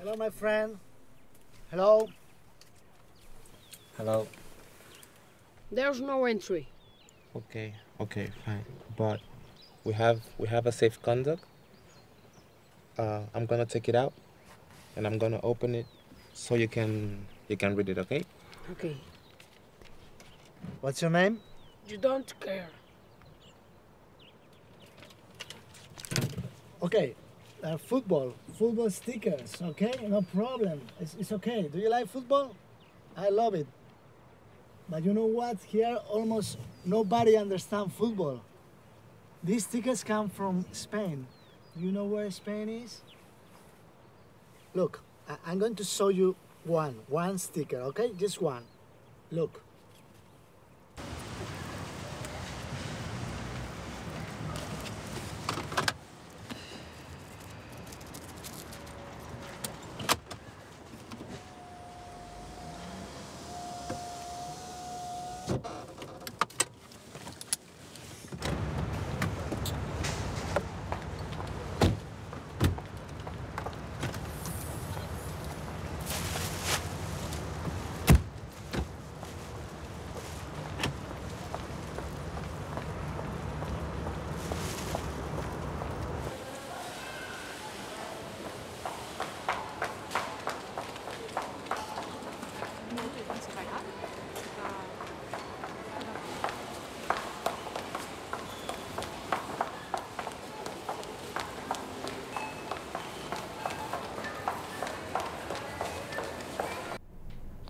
Hello, my friend. Hello. Hello. There's no entry. Okay, fine. But we have a safe conduct. I'm gonna take it out, and I'm gonna open it so you can read it. Okay? Okay. What's your name? You don't care. Okay. Football stickers. Okay, no problem. It's okay. Do you like football? I love it. But you know what? Here almost nobody understands football. These stickers come from Spain. Do you know where Spain is? Look, I'm going to show you one sticker, okay? Just one. Look.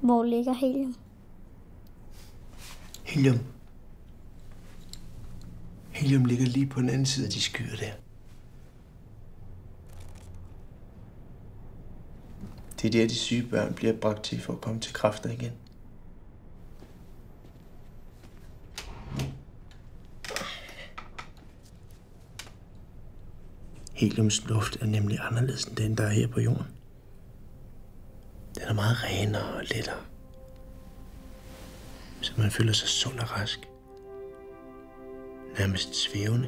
Hvor ligger Helium? Helium ligger lige på den anden side af de skyer der. Det er der, de syge børn bliver bragt til for at komme til kræfter igen. Heliums luft er nemlig anderledes end den, der er her på jorden. Den er meget renere og lettere, så man føler sig sund og rask. Nærmest svævende.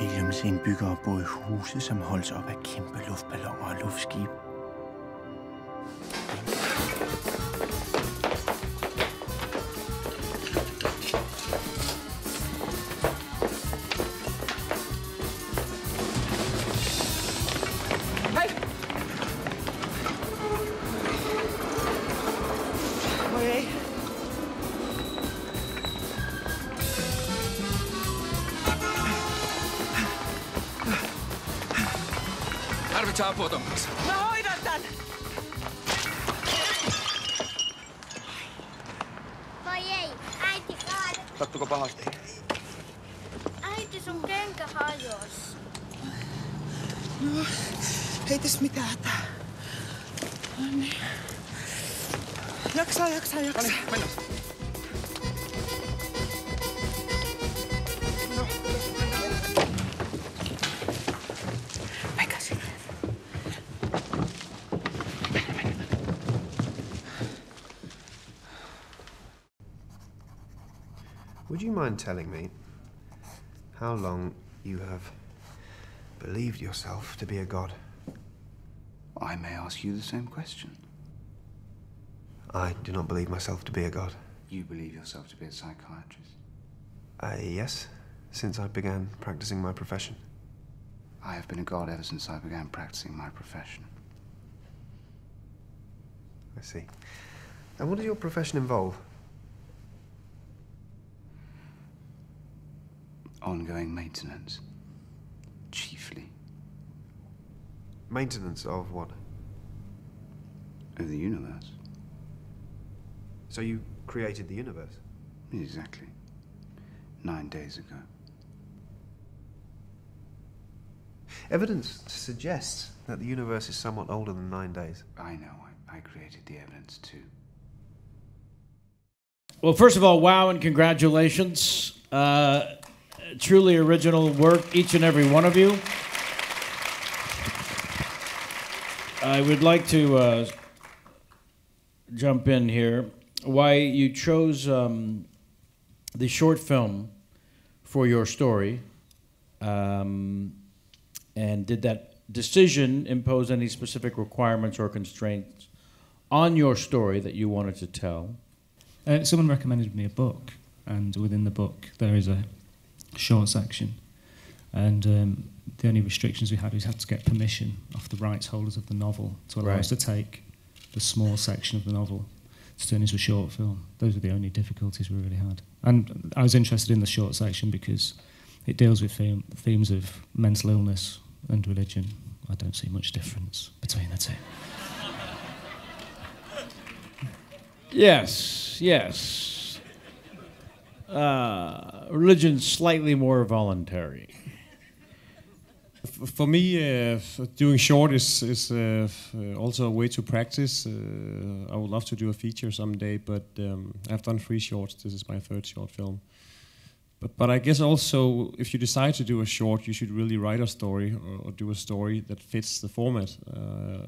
Heliums indbyggere bor i huse, som holdes op af kæmpe luftballoner og luftskib. Tarvitsee apua, Tommas. Mä hoidan tän! Voi ei, äiti kaadettu. Sattuko pahasti? Äiti, sun kenkä hajos. No, ei tässä mitään hätää. No niin. Jaksaa. No niin, mennään. Would you mind telling me how long you have believed yourself to be a god? I may ask you the same question. I do not believe myself to be a god. You believe yourself to be a psychiatrist? Yes, since I began practicing my profession. I have been a god ever since I began practicing my profession. I see. And what does your profession involve? Ongoing maintenance. Chiefly. Maintenance of what? Of the universe. So you created the universe? Exactly. 9 days ago. Evidence suggests that the universe is somewhat older than 9 days. I know. I created the evidence too. Well, first of all, wow and congratulations. Truly original work, each and every one of you. I would like to jump in here. Why you chose the short film for your story, and did that decision impose any specific requirements or constraints on your story that you wanted to tell? Someone recommended me a book, and within the book there is a short section, and the only restrictions we had was had to get permission off the rights holders of the novel to allow us to take the small section of the novel to turn into a short film. Those were the only difficulties we really had. And I was interested in the short section because it deals with themes of mental illness and religion. I don't see much difference between the two. Yes. Religion's slightly more voluntary. For me, doing short is also a way to practice. I would love to do a feature someday, but I've done 3 shorts. This is my 3rd short film. But I guess also, if you decide to do a short, you should really write a story or do a story that fits the format.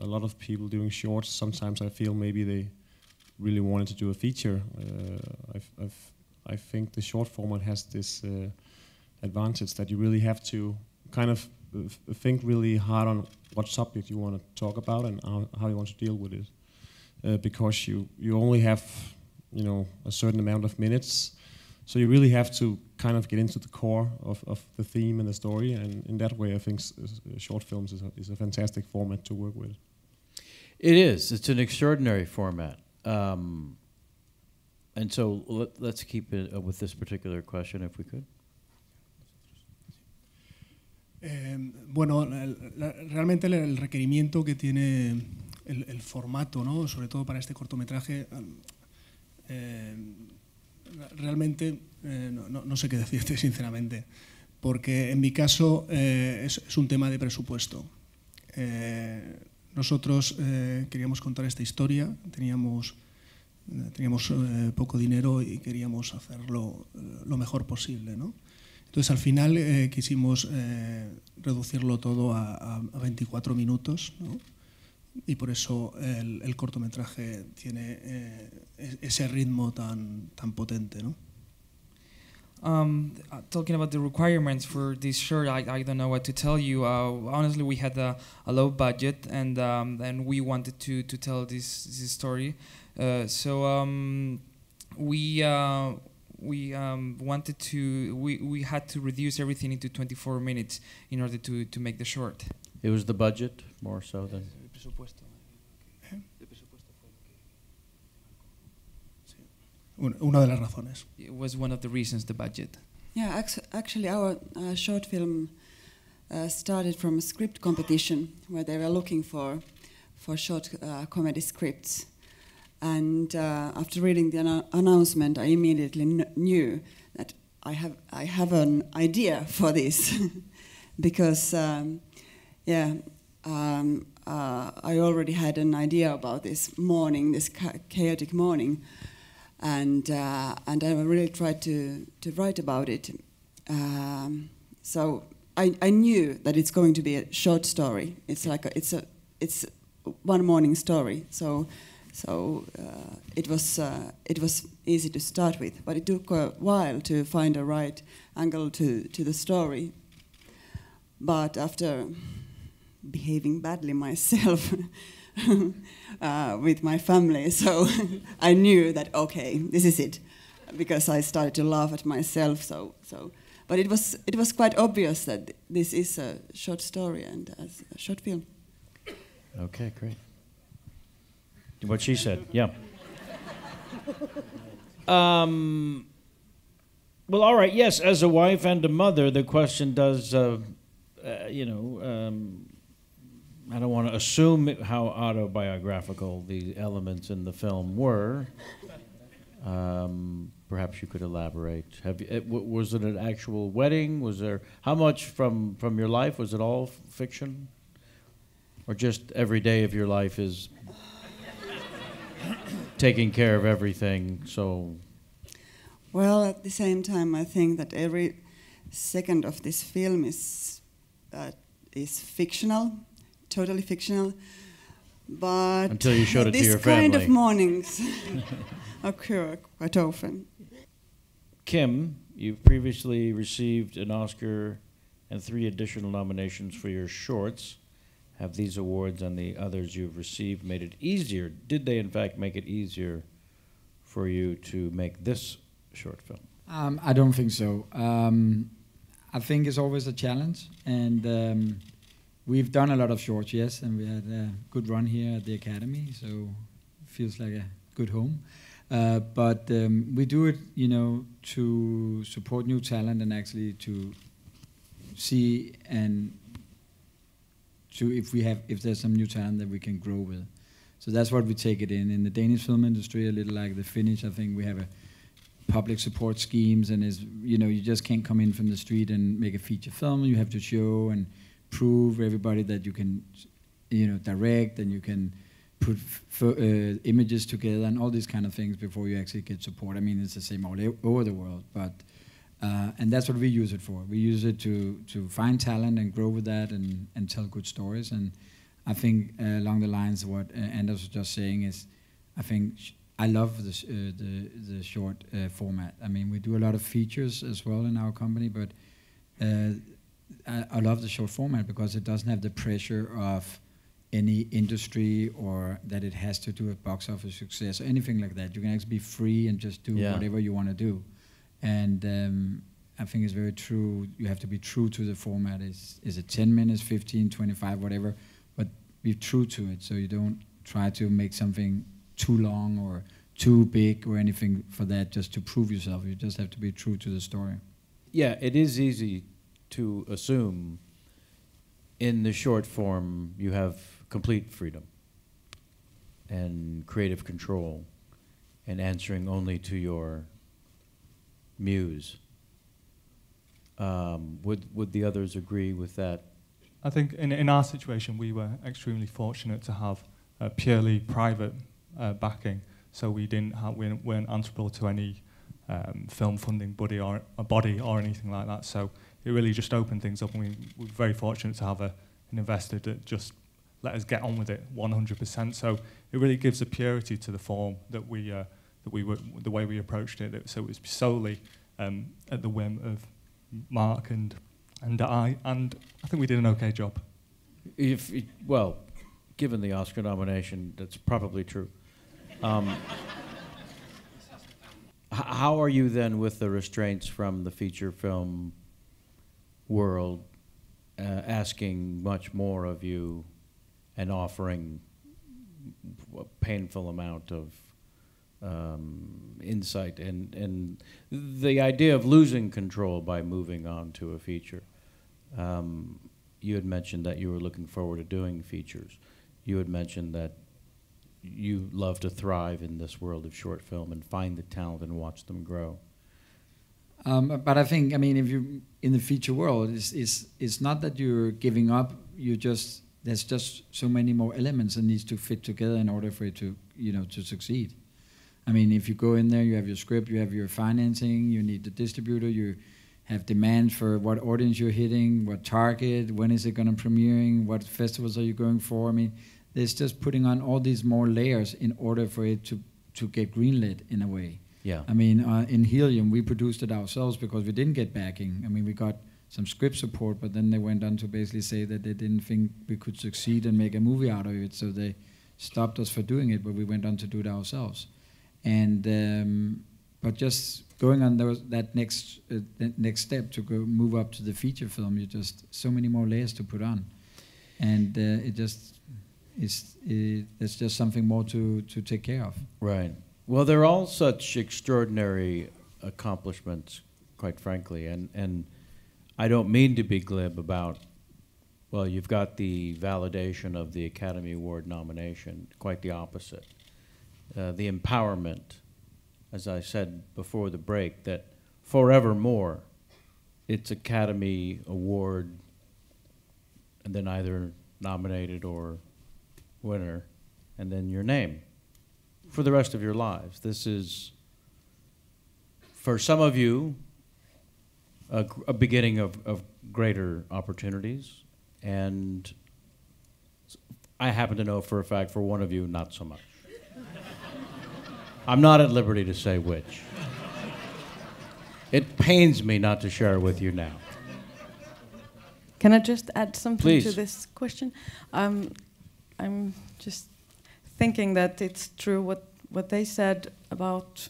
A lot of people doing shorts, sometimes I feel maybe they really wanted to do a feature. I think the short format has this advantage that you really have to kind of think really hard on what subject you want to talk about and how you want to deal with it, because you only have a certain amount of minutes, so you really have to kind of get into the core of the theme and the story, and in that way I think short films is a fantastic format to work with. It is. It's an extraordinary format. And so let's keep it with this particular question if we could. Bueno, realmente el requerimiento que tiene el formato, ¿no? Sobre todo para este cortometraje, realmente no sé qué decirte sinceramente, porque en mi caso es un tema de presupuesto. Nosotros queríamos contar esta historia, teníamos poco dinero y queríamos hacerlo lo mejor posible, ¿no? Entonces al final quisimos reducirlo todo a 24 minutos, ¿no? Y por eso el cortometraje tiene ese ritmo tan potente, ¿no? Talking about the requirements for this short, I don't know what to tell you. Honestly, we had a low budget, and we wanted to tell this story. So we wanted to. We had to reduce everything into 24 minutes in order to make the short. It was the budget more so than. Una de las razones. It was one of the reasons, the budget. Yeah, actually our short film started from a script competition where they were looking for short comedy scripts. And after reading the announcement, I immediately knew that I have an idea for this because I already had an idea about this morning, this chaotic morning. And I really tried to write about it. So I knew that it's going to be a short story. It's like it's one morning story. So it was easy to start with, but it took a while to find a right angle to the story. But after behaving badly myself. With my family, so I knew that okay, this is it, because I started to laugh at myself. But it was quite obvious that this is a short story and a short film. Okay, great. What she said, yeah. Well, all right. Yes, as a wife and a mother, the question does, I don't want to assume how autobiographical the elements in the film were. Perhaps you could elaborate. Was it an actual wedding? Was there how much from your life? Was it all fiction, or just every day of your life is taking care of everything? So, well, at the same time, I think that every second of this film is fictional. Totally fictional, but until you showed it to your family. This kind of mornings occur quite often. Kim, you've previously received an Oscar and 3 additional nominations for your shorts. have these awards and the others you've received made it easier? Did they, in fact, make it easier for you to make this short film? I don't think so. I think it's always a challenge, and we've done a lot of shorts, yes, and we had a good run here at the Academy, so it feels like a good home. But we do it, you know, to support new talent and actually to see and to if there's some new talent that we can grow with. So that's what we take it in. In the Danish film industry, a little like the Finnish, I think we have a public support schemes, and you just can't come in from the street and make a feature film. You have to show and prove everybody that you can, direct, and you can put images together and all these kind of things before you actually get support. I mean, it's the same all over the world, but and that's what we use it for. We use it to find talent and grow with that and tell good stories. And I think along the lines of what Anders was just saying is, I think I love the short format. I mean, we do a lot of features as well in our company, but I love the short format because it doesn't have the pressure of any industry or that it has to do a box office success or anything like that. You can actually be free and just do whatever you want to do. And I think it's very true. You have to be true to the format. Is it 10 minutes, 15, 25, whatever, but be true to it, so you don't try to make something too long or too big or anything for that just to prove yourself. You just have to be true to the story. Yeah, it is easy to assume in the short form you have complete freedom and creative control and answering only to your muse. Would the others agree with that? I think in our situation we were extremely fortunate to have a purely private backing, so we weren't answerable to any film funding body or anything like that. So it really just opened things up, and we were very fortunate to have an investor that just let us get on with it 100%. So it really gives a purity to the form that we were, the way we approached it. So it was solely at the whim of Mark and I think we did an okay job. Well, given the Oscar nomination, that's probably true. How are you then with the restraints from the feature film world, asking much more of you and offering a painful amount of insight and the idea of losing control by moving on to a feature? You had mentioned that you were looking forward to doing features. You had mentioned that you love to thrive in this world of short film and find the talent and watch them grow. But I think, I mean, if you in the feature world, it's not that you're giving up. There's just so many more elements that needs to fit together in order for it to to succeed. I mean, if you go in there, you have your script, you have your financing, you need the distributor, you have demand for what audience you're hitting, what target, when is it going to premiering, what festivals are you going for. I mean, there's just putting on all these more layers in order for it to get greenlit in a way. Yeah. I mean, in Helium, we produced it ourselves because we didn't get backing. I mean, we got some script support, but then they went on to basically say that they didn't think we could succeed and make a movie out of it, so they stopped us for doing it, but we went on to do it ourselves. And but just going on that next step to move up to the feature film, you just so many more layers to put on, and it's just something more to take care of. Right. Well, they're all such extraordinary accomplishments, quite frankly, and I don't mean to be glib about, well, you've got the validation of the Academy Award nomination, quite the opposite. The empowerment, as I said before the break, that forevermore it's Academy Award and then either nominated or winner, and then your name for the rest of your lives. This is, for some of you, a beginning of greater opportunities, and I happen to know for a fact for one of you, not so much. I'm not at liberty to say which. It pains me not to share with you now. Can I just add something Please. to this question? I'm just thinking that it's true what they said about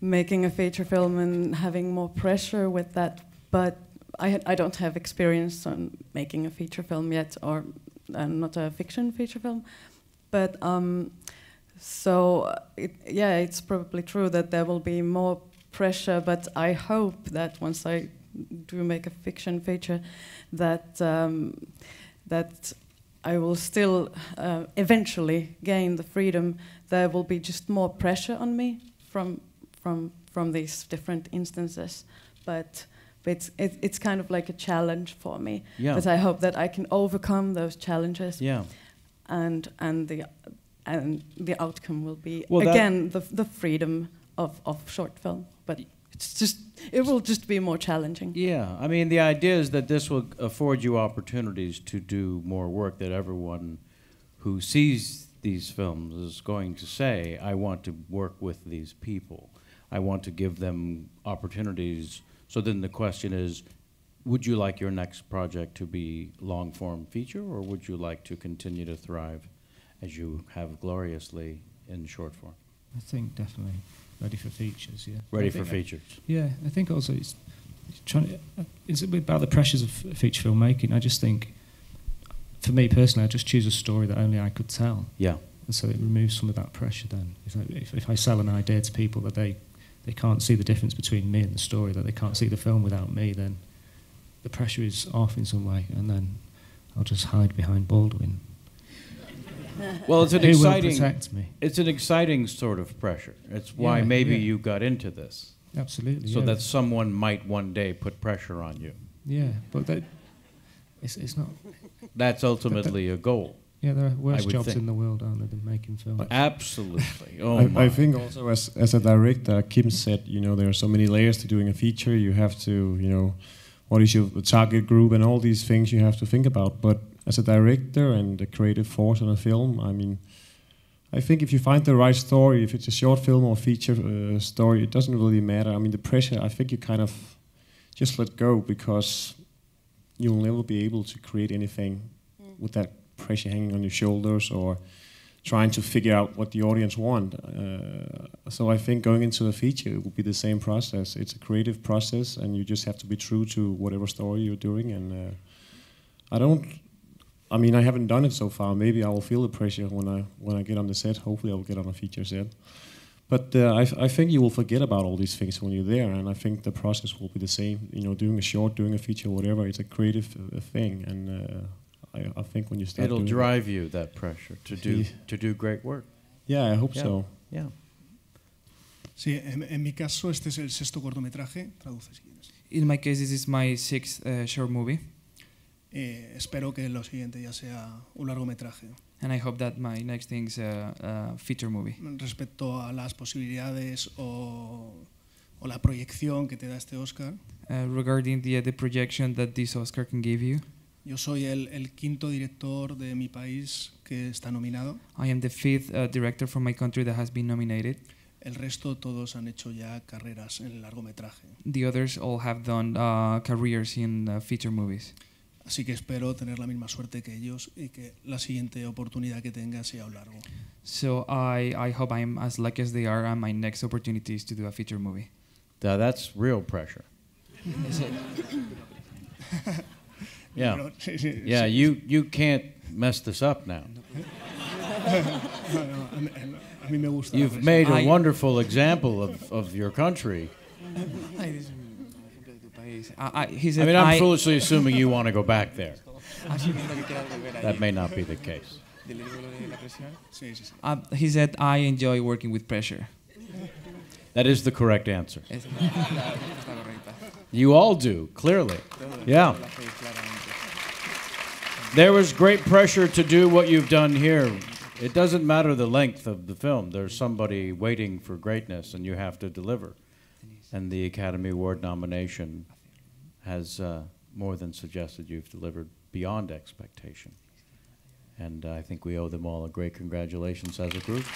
making a feature film and having more pressure with that, but I don't have experience on making a feature film yet, or not a fiction feature film, but it's probably true that there will be more pressure, but I hope that once I do make a fiction feature, that that I will still eventually gain the freedom. There will be just more pressure on me from these different instances, but it's kind of like a challenge for me. Yeah. But I hope that I can overcome those challenges. Yeah. And the outcome will be Well, again the freedom of short film, but it will just be more challenging. Yeah, I mean, the idea is that this will afford you opportunities to do more work, that everyone who sees these films is going to say, I want to work with these people. I want to give them opportunities. So then the question is, would you like your next project to be long-form feature, or would you like to continue to thrive as you have gloriously in short form? I think definitely ready for features, yeah. Ready for features. Yeah, I think also it's about the pressures of feature filmmaking. I just think, for me personally, I just choose a story that only I could tell. Yeah. And so it removes some of that pressure then. If I sell an idea to people that they can't see the difference between me and the story, that they can't see the film without me, then the pressure is off in some way, and then I'll just hide behind Baldwin. Well, it's an Who will exciting. protect me? It's an exciting sort of pressure. It's why Yeah, maybe yeah. you got into this. Absolutely. So yeah. that someone might one day put pressure on you. Yeah, but it's not. That's ultimately a goal. Yeah, there are I worse would jobs think. in the world, aren't there, than making films? Absolutely. Oh my. I think also as a director, Kim said, there are so many layers to doing a feature. You have to, what is your target group and all these things you have to think about. But as a director and a creative force on a film, I mean, I think if you find the right story, if it's a short film or feature story, it doesn't really matter. I mean, the pressure, I think you kind of just let go, because you'll never be able to create anything with that pressure hanging on your shoulders or trying to figure out what the audience want. So I think going into a feature, it will be the same process. It's a creative process, and you just have to be true to whatever story you're doing. And I haven't done it so far. Maybe I will feel the pressure when I get on the set. Hopefully I will get on a feature set. But I think you will forget about all these things when you're there, and I think the process will be the same. Doing a short, doing a feature, whatever, it's a creative thing, and I think when you start It'll doing drive you, that pressure, to do great work. Yeah, I hope Yeah. so. Yeah. Sí, en mi caso este es el sexto cortometraje, traduce si quieres. In my case, this is my sixth short movie. Espero que lo siguiente ya sea un largometraje. And I hope that my next thing is a feature movie. Respecto a las posibilidades o la proyección que te da este Oscar. Regarding the projection that this Oscar can give you. Yo soy el quinto director de mi país que está nominado. I am the fifth director from my country that has been nominated. El resto todos han hecho ya carreras en el largometraje. The others all have done careers in feature movies. Así que espero tener la misma suerte que ellos y que la siguiente oportunidad que tenga sea un largo. So I hope I'm as lucky as they are, and my next opportunity is to do a feature movie. Now that's real pressure. Yeah, yeah. You can't mess this up now. You've made a wonderful example of your country. He said, I'm foolishly assuming you want to go back there. That may not be the case. He said, I enjoy working with pressure. That is the correct answer. You all do, clearly. Yeah. There was great pressure to do what you've done here. It doesn't matter the length of the film. There's somebody waiting for greatness, and you have to deliver. And the Academy Award nomination has more than suggested you've delivered beyond expectation. And I think we owe them all a great congratulations as a group.